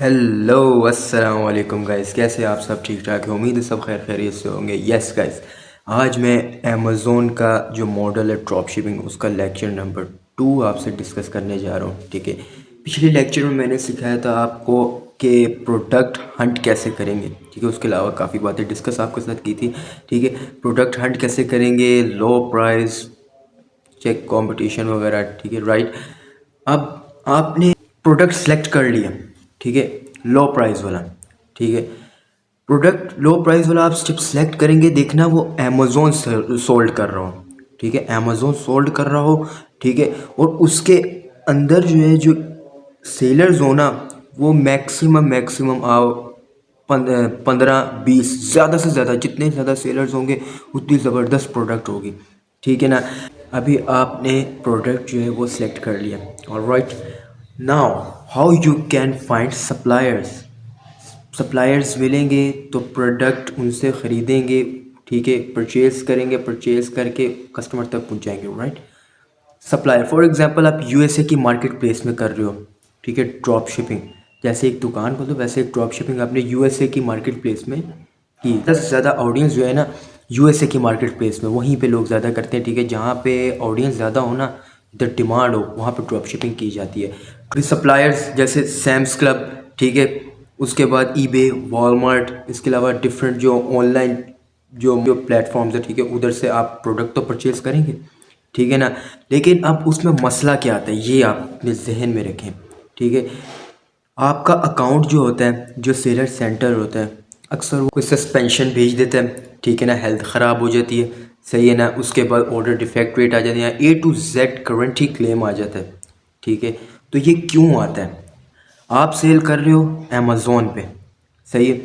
Hello अस्सलाम वालेकुम guys, कैसे आप सब ठीक ठाक है। उम्मीद है सब खैर खैरियत से होंगे। यस गाइस, आज मैं अमेज़ोन का जो मॉडल है ड्रॉप शिपिंग उसका लेक्चर नंबर 2 आपसे डिस्कस करने जा रहा हूँ। ठीक है, पिछले लेक्चर में मैंने सिखाया था आपको कि प्रोडक्ट हंट कैसे करेंगे। ठीक है, उसके अलावा काफ़ी बातें डिस्कस आपके साथ की थी। ठीक है, प्रोडक्ट हंट कैसे करेंगे, लो प्राइस चेक, कंपटीशन वगैरह। ठीक है, राइट। अब आपने प्रोडक्ट सेलेक्ट कर लिया, ठीक है, लो प्राइस वाला। ठीक है, प्रोडक्ट लो प्राइस वाला आप जब सेलेक्ट करेंगे, देखना वो अमेज़ोन सोल्ड कर रहा हो। ठीक है, अमेज़ोन सोल्ड कर रहा हो। ठीक है, और उसके अंदर जो है, जो सेलर्स हो ना, वो मैक्सिमम आओ 15-20, ज़्यादा से ज़्यादा जितने ज़्यादा सेलर्स होंगे उतनी ज़बरदस्त प्रोडक्ट होगी। ठीक है ना। अभी आपने प्रोडक्ट जो है वो सिलेक्ट कर लिया। Alright, now how you can find suppliers. Suppliers मिलेंगे तो प्रोडक्ट उनसे ख़रीदेंगे। ठीक है, परचेज़ करेंगे, परचेज़ करके कस्टमर तक पहुंचाएंगे। राइट, सप्लायर फॉर एग्जांपल आप यूएसए की मार्केट प्लेस में कर रहे हो। ठीक है, ड्रॉप शिपिंग, जैसे एक दुकान खोलो वैसे एक ड्रॉप शिपिंग आपने यूएसए की मार्केट प्लेस में की। ज़्यादा से ज़्यादा ऑडियंस जो है ना यूएसए की मार्केट प्लेस में, वहीं पे लोग ज़्यादा करते हैं। ठीक है, जहाँ पे ऑडियंस ज़्यादा हो ना, इधर डिमांड हो, वहाँ पे ड्रॉप शिपिंग की जाती है। फिर सप्लायर्स जैसे सैम्स क्लब, ठीक है, उसके बाद ईबे, वॉलमार्ट, इसके अलावा डिफरेंट जो ऑनलाइन जो प्लेटफॉर्म्स है, ठीक है, उधर से आप प्रोडक्ट तो परचेज़ करेंगे। ठीक है ना। लेकिन अब उसमें मसला क्या आता है, ये आप अपने जहन में रखें। ठीक है, आपका अकाउंट जो होता है, जो सेलर सेंटर होता है, अक्सर वो कोई सस्पेंशन भेज देता है। ठीक है ना, हेल्थ ख़राब हो जाती है, सही है ना, उसके बाद ऑर्डर डिफेक्ट रेट आ जाती है, A to Z guarantee claim आ जाता है। ठीक है, तो ये क्यों आता है। आप सेल कर रहे हो अमेज़ोन पे, सही है,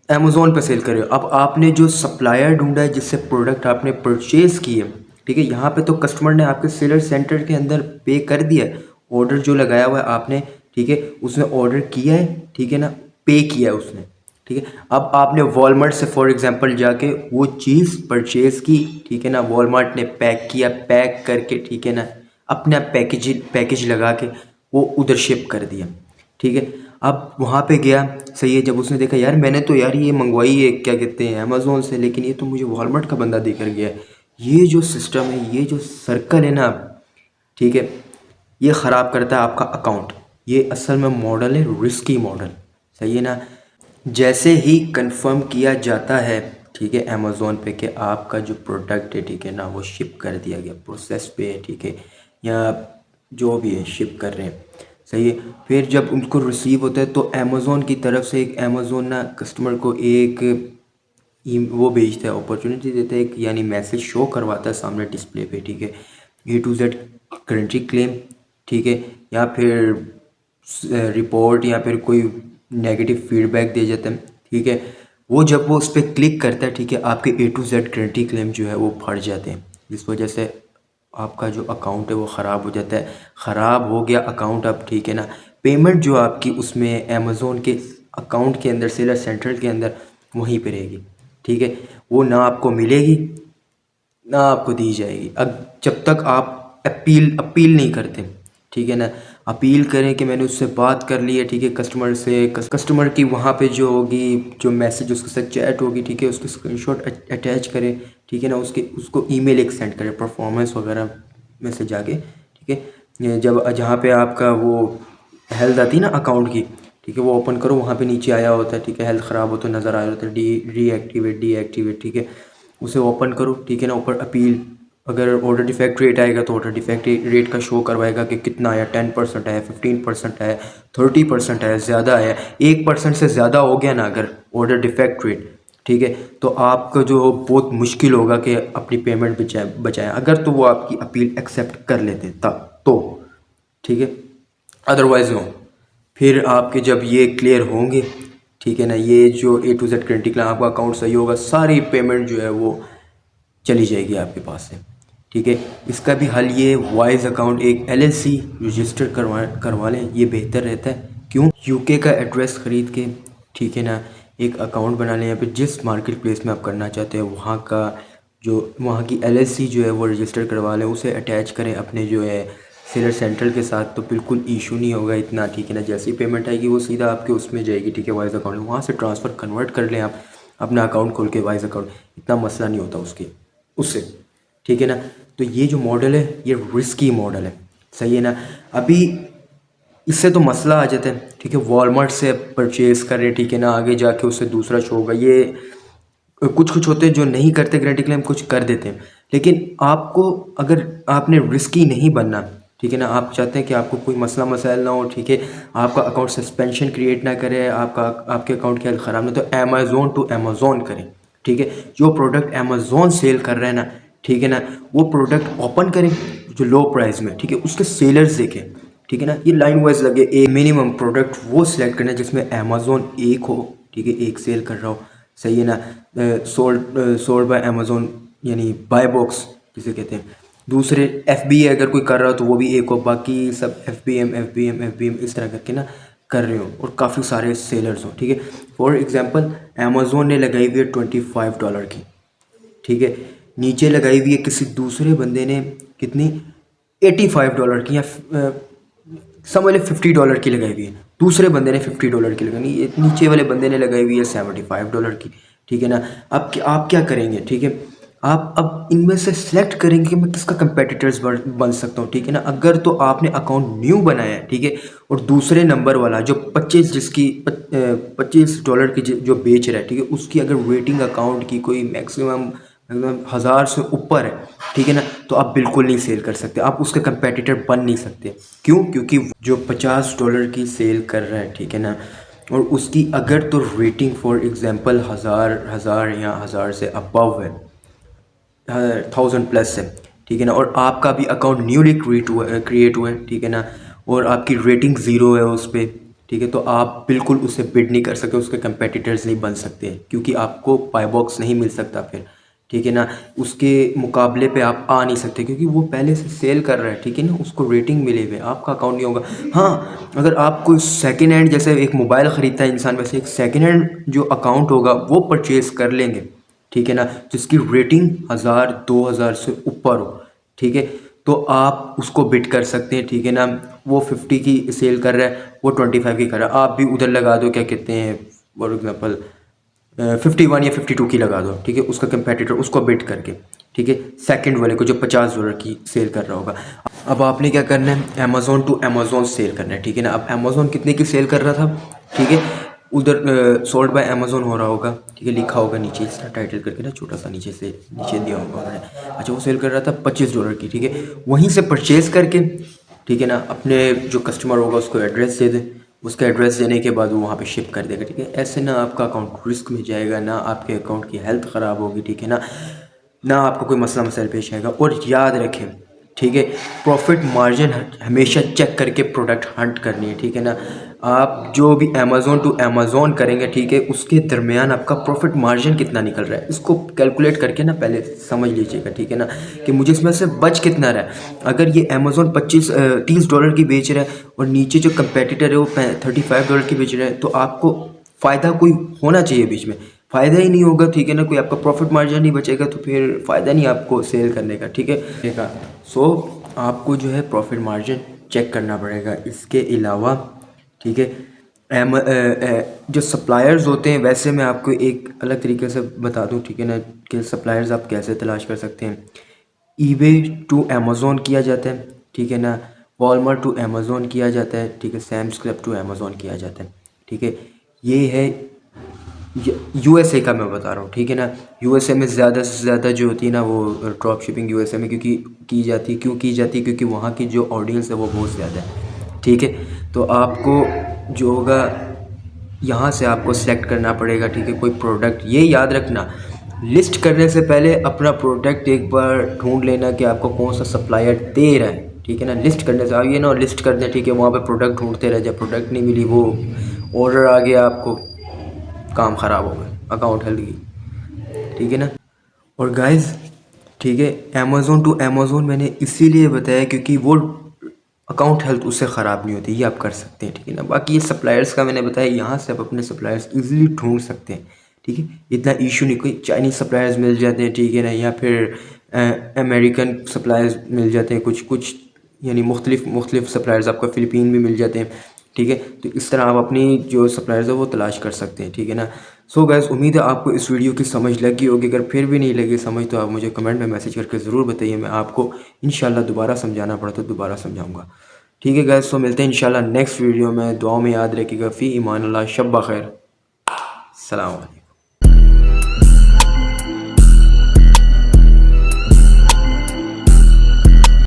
अमेज़ोन पे सेल कर रहे हो। अब आपने जो सप्लायर ढूंढा है जिससे प्रोडक्ट आपने परचेज़ किए, ठीक है, यहाँ पे तो कस्टमर ने आपके सेलर सेंटर के अंदर पे कर दिया है, ऑर्डर जो लगाया हुआ है आपने, ठीक है, उसने ऑर्डर किया है, ठीक है ना, पे किया है उसने। ठीक है, अब आपने वॉलमार्ट से फॉर एग्जांपल जाके वो चीज़ परचेज़ की। ठीक है ना, वॉलमार्ट ने पैक किया, पैक करके, ठीक है ना, अपना पैकेज लगा के वो उधर शिप कर दिया। ठीक है, अब वहाँ पे गया, सही है, जब उसने देखा यार मैंने तो यार ये मंगवाई है, क्या कहते हैं, अमेज़ोन से, लेकिन ये तो मुझे वॉलमार्ट का बंदा देकर गया है। ये जो सिस्टम है, ये जो सर्कल है ना, ठीक है, ये ख़राब करता है आपका अकाउंट। ये असल में मॉडल है रिस्की मॉडल, सही है ना। जैसे ही कंफर्म किया जाता है, ठीक है, अमेज़ोन पे कि आपका जो प्रोडक्ट है, ठीक है ना, वो शिप कर दिया गया, प्रोसेस पे है, ठीक है, या जो भी है शिप कर रहे हैं, सही है। फिर जब उनको रिसीव होता है तो अमेज़ोन की तरफ से एक अमेज़ोन ना कस्टमर को एक वो भेजता है, अपॉर्चुनिटी देता है, एक यानी मैसेज शो करवाता है सामने डिस्प्ले पे। ठीक है, A to Z guarantee claim, ठीक है, या फिर रिपोर्ट, या फिर कोई नेगेटिव फीडबैक दे जाता है। ठीक है, वो जब वो उस पर क्लिक करता है, ठीक है, आपके A to Z guarantee claim जो है वो फट जाते हैं, जिस वजह से आपका जो अकाउंट है वो ख़राब हो जाता है। ख़राब हो गया अकाउंट अब, ठीक है ना, पेमेंट जो आपकी उसमें अमेज़ोन के अकाउंट के अंदर, सेलर सेंटर के अंदर, वहीं पे रहेगी। ठीक है, वो ना आपको मिलेगी ना आपको दी जाएगी। अब जब तक आप अपील नहीं करते, ठीक है ना, अपील करें कि मैंने उससे बात कर ली है, ठीक है, कस्टमर से, कस्टमर की वहाँ पे जो होगी, जो मैसेज उसके साथ चैट होगी, ठीक है, उसके स्क्रीनशॉट अटैच करें। ठीक है ना, उसको ईमेल एक सेंड करें परफॉर्मेंस वगैरह में से जाके। ठीक है, ये जब जहाँ पे आपका वो हेल्थ आती है ना अकाउंट की, ठीक है, वो ओपन करो, वहाँ पे नीचे आया होता है, ठीक है, हेल्थ ख़राब हो तो नज़र आया होता है, डीएक्टिवेट, ठीक है, उसे ओपन करो। ठीक है ना, ऊपर अपील, अगर ऑर्डर डिफेक्ट रेट आएगा तो ऑर्डर डिफेक्ट रेट का शो करवाएगा कि कितना आया, 10% आया, 15% आया, 30% आया, ज़्यादा आया। 1% से ज़्यादा हो गया ना अगर ऑर्डर डिफेक्ट रेट, ठीक है, तो आपका जो बहुत मुश्किल होगा कि अपनी पेमेंट बचाएं, अगर तो वो आपकी अपील एक्सेप्ट कर लेते तब तो, ठीक है, अदरवाइज़ नो। फिर आपके जब ये क्लियर होंगे, ठीक है ना, ये जो A to Z guarantee claim, आपका अकाउंट सही होगा, सारी पेमेंट जो है वो चली जाएगी आपके पास से। ठीक है, इसका भी हल ये वाइज अकाउंट एक LLC रजिस्टर करवा लें, ये बेहतर रहता है। क्यों, यूके का एड्रेस ख़रीद के, ठीक है ना, एक अकाउंट बना लें, या फिर जिस मार्केट प्लेस में आप करना चाहते हैं वहाँ का जो वहाँ की LLC जो है वो रजिस्टर करवा लें, उसे अटैच करें अपने जो है सेलर सेंट्रल के साथ तो बिल्कुल इशू नहीं होगा इतना, ठीक है ना। जैसी पेमेंट आएगी वो सीधा आपके उसमें जाएगी, ठीक है, वाइज अकाउंट में, वहाँ से ट्रांसफ़र कन्वर्ट कर लें आप अपना अकाउंट खोल के वाइज अकाउंट, इतना मसला नहीं होता उससे, ठीक है ना। तो ये जो मॉडल है ये रिस्की मॉडल है, सही है ना। अभी इससे तो मसला आ जाता है, ठीक है, वॉलमार्ट से परचेज़ करें, ठीक है ना, आगे जाके उससे दूसरा शो होगा। ये कुछ कुछ होते हैं जो नहीं करते गारंटी क्लेम, कुछ कर देते हैं। लेकिन आपको, अगर आपने रिस्की नहीं बनना, ठीक है ना, आप चाहते हैं कि आपको कोई मसला मसाइल ना हो, ठीक है, आपका अकाउंट सस्पेंशन क्रिएट ना करे, आपके अकाउंट की हालत ख़राब ना, तो अमेज़ोन टू अमेज़ोन करें, ठीक है। जो प्रोडक्ट अमेज़ोन सेल कर रहे हैं ना, ठीक है ना, वो प्रोडक्ट ओपन करें जो लो प्राइस में, ठीक है, उसके सेलर्स देखें, ठीक है ना। ये लाइन वाइज लगे, ए मिनिमम प्रोडक्ट वो सिलेक्ट करना जिसमें अमेज़ोन एक हो, ठीक है, एक सेल कर रहा हो, सही है ना। सोल्ड बाय अमेज़ोन यानी बाय बॉक्स जिसे कहते हैं। दूसरे अगर कोई कर रहा हो तो वो भी एक हो, बाकी सब एफ बी एम इस तरह करके ना कर रहे हो, और काफ़ी सारे सेलर्स हो, ठीक है। फॉर एग्जांपल अमेज़ोन ने लगाई हुई है $25 की, ठीक है, नीचे लगाई हुई है किसी दूसरे बंदे ने कितनी, $85 की, या समझ ले $50 की लगाई हुई है, दूसरे बंदे ने $50 की लगाई, ये नीचे वाले बंदे ने लगाई हुई है $75 की, ठीक है ना। आप क्या करेंगे, ठीक है, आप अब इनमें से सिलेक्ट करेंगे कि मैं किसका कंपेटिटर्स बन सकता हूँ, ठीक है ना। अगर तो आपने अकाउंट न्यू बनाया है, ठीक है, और दूसरे नंबर वाला जो 25 जिसकी $25 की जो बेच रहा है, ठीक है, उसकी अगर रेटिंग अकाउंट की कोई मैक्सिमम मतलब 1000 से ऊपर है, ठीक है ना, तो आप बिल्कुल नहीं सेल कर सकते, आप उसके कंपेटिटर बन नहीं सकते। क्यों? क्योंकि जो $50 की सेल कर रहा है, ठीक है ना, और उसकी अगर तो रेटिंग फॉर एग्जांपल 1000 या 1000 से अबव है, 1000+ है, ठीक है ना, और आपका भी अकाउंट न्यूली क्रिएट हुआ है, ठीक है ना, और आपकी रेटिंग 0 है उस पर, ठीक है, तो आप बिल्कुल उससे बिड नहीं कर सकते, उसके कंपेटिटर्स नहीं बन सकते, क्योंकि आपको बाय बॉक्स नहीं मिल सकता फिर, ठीक है ना। उसके मुकाबले पे आप आ नहीं सकते, क्योंकि वो पहले से सेल कर रहा है, ठीक है ना, उसको रेटिंग मिले हुए, आपका अकाउंट नहीं होगा। हाँ, अगर आप कोई सेकेंड हैंड, जैसे एक मोबाइल ख़रीदता है इंसान, वैसे एक सेकेंड हैंड जो अकाउंट होगा वो परचेज़ कर लेंगे, ठीक है ना, जिसकी रेटिंग 1000-2000 से ऊपर हो, ठीक है, तो आप उसको बिड कर सकते हैं, ठीक है ना। वो 50 की सेल कर रहा है, वो 25 की कर रहा है, आप भी उधर लगा दो, क्या कहते हैं, फॉर एग्जांपल 51 या 52 की लगा दो, ठीक है, उसका कंपेटिटर उसको बिड करके, ठीक है, सेकंड वाले को जो $50 की सेल कर रहा होगा। अब आपने क्या करना है, अमेज़ोन टू अमेज़ोन सेल करना है, ठीक है ना। अब अमेज़ोन कितने की सेल कर रहा था, ठीक है, उधर सोल्ड बाय अमेज़ोन हो रहा होगा, ठीक है, लिखा होगा नीचे इस तरह टाइटल करके ना, छोटा सा नीचे से नीचे दिया होगा उन्होंने। अच्छा, वो सेल कर रहा था $25 की, ठीक है, वहीं से परचेज़ करके, ठीक है ना, अपने जो कस्टमर होगा उसको एड्रेस दे दें, उसका एड्रेस देने के बाद वो वहाँ पे शिप कर देगा, ठीक है। ऐसे ना आपका अकाउंट रिस्क में जाएगा, ना आपके अकाउंट की हेल्थ ख़राब होगी, ठीक है ना, ना आपको कोई मसला मसाइल पेश आएगा। और याद रखें, ठीक है, प्रॉफिट मार्जिन हमेशा चेक करके प्रोडक्ट हंट करनी है, ठीक है ना। आप जो भी अमेज़ोन टू अमेज़ोन करेंगे, ठीक है, उसके दरमियान आपका प्रॉफिट मार्जिन कितना निकल रहा है, इसको कैलकुलेट करके ना पहले समझ लीजिएगा, ठीक है ना, कि मुझे इसमें से बच कितना रहा है। अगर ये अमेज़ोन $30 की बेच रहा है और नीचे जो कंपेटिटर है वो $35 की बेच रहा है, तो आपको फ़ायदा कोई होना चाहिए बीच में, फ़ायदा ही नहीं होगा, ठीक है ना, कोई आपका प्रॉफिट मार्जिन नहीं बचेगा, तो फिर फ़ायदा नहीं आपको सेल करने का, ठीक है, ठीक है। सो आपको जो है प्रॉफिट मार्जिन चेक करना पड़ेगा। इसके अलावा, ठीक है, जो सप्लायर्स होते हैं, वैसे मैं आपको एक अलग तरीके से बता दूं, ठीक है ना, कि सप्लायर्स आप कैसे तलाश कर सकते हैं। ईबे टू अमेज़ोन किया जाता है, ठीक है ना, वॉलमार्ट टू अमेज़ोन किया जाता है, ठीक है, सैम्स क्लब टू अमेज़ोन किया जाता है, ठीक है। ये है यूएसए का मैं बता रहा हूँ, ठीक है ना। यूएसए में ज़्यादा से ज़्यादा जो होती है ना वो ड्रॉप शिपिंग यूएसए में क्योंकि की जाती है, क्यों की जाती है, क्योंकि वहाँ की जो ऑडियंस है वो बहुत ज़्यादा है, ठीक है। तो आपको जो होगा यहाँ से आपको सेलेक्ट करना पड़ेगा, ठीक है, कोई प्रोडक्ट। ये याद रखना, लिस्ट करने से पहले अपना प्रोडक्ट एक बार ढूंढ लेना कि आपको कौन सा सप्लायर दे रहा है, ठीक है ना। लिस्ट करने से आइए ना, लिस्ट कर दें, ठीक है, वहाँ पे प्रोडक्ट ढूंढते रह जाए, प्रोडक्ट नहीं मिली, वो ऑर्डर आ गया, आपको काम ख़राब हो गया, अकाउंट हेल्थ की, ठीक है ना। और गाइस, ठीक है, अमेज़ोन टू अमेज़ोन मैंने इसीलिए बताया क्योंकि वो अकाउंट हेल्थ उससे ख़राब नहीं होती, ये आप कर सकते हैं, ठीक है ना। बाकी ये सप्लायर्स का मैंने बताया, यहाँ से आप अपने सप्लायर्स इजीली ढूंढ सकते हैं, ठीक है, इतना इशू नहीं। कोई चाइनीज़ सप्लायर्स मिल जाते हैं, ठीक है ना, या फिर अमेरिकन सप्लायर्स मिल जाते हैं, कुछ कुछ यानी मुख्तलिफ सप्लायर्स आपको फ़िलिपीन में मिल जाते हैं, ठीक है। तो इस तरह आप अपनी जो सप्लायर्स है वो तलाश कर सकते हैं, ठीक है ना। सो गाइस, उम्मीद है आपको इस वीडियो की समझ लगी होगी। अगर फिर भी नहीं लगी समझ तो आप मुझे कमेंट में मैसेज करके ज़रूर बताइए, मैं आपको इंशाल्लाह दोबारा समझाना पड़ा तो दोबारा समझाऊँगा, ठीक है गाइस। तो मिलते हैं इंशाल्लाह नेक्स्ट वीडियो में। दुआ में याद रखिएगा। फ़ी ईमान अल्लाह, शब बख़ैर, सलाम अलैकुम।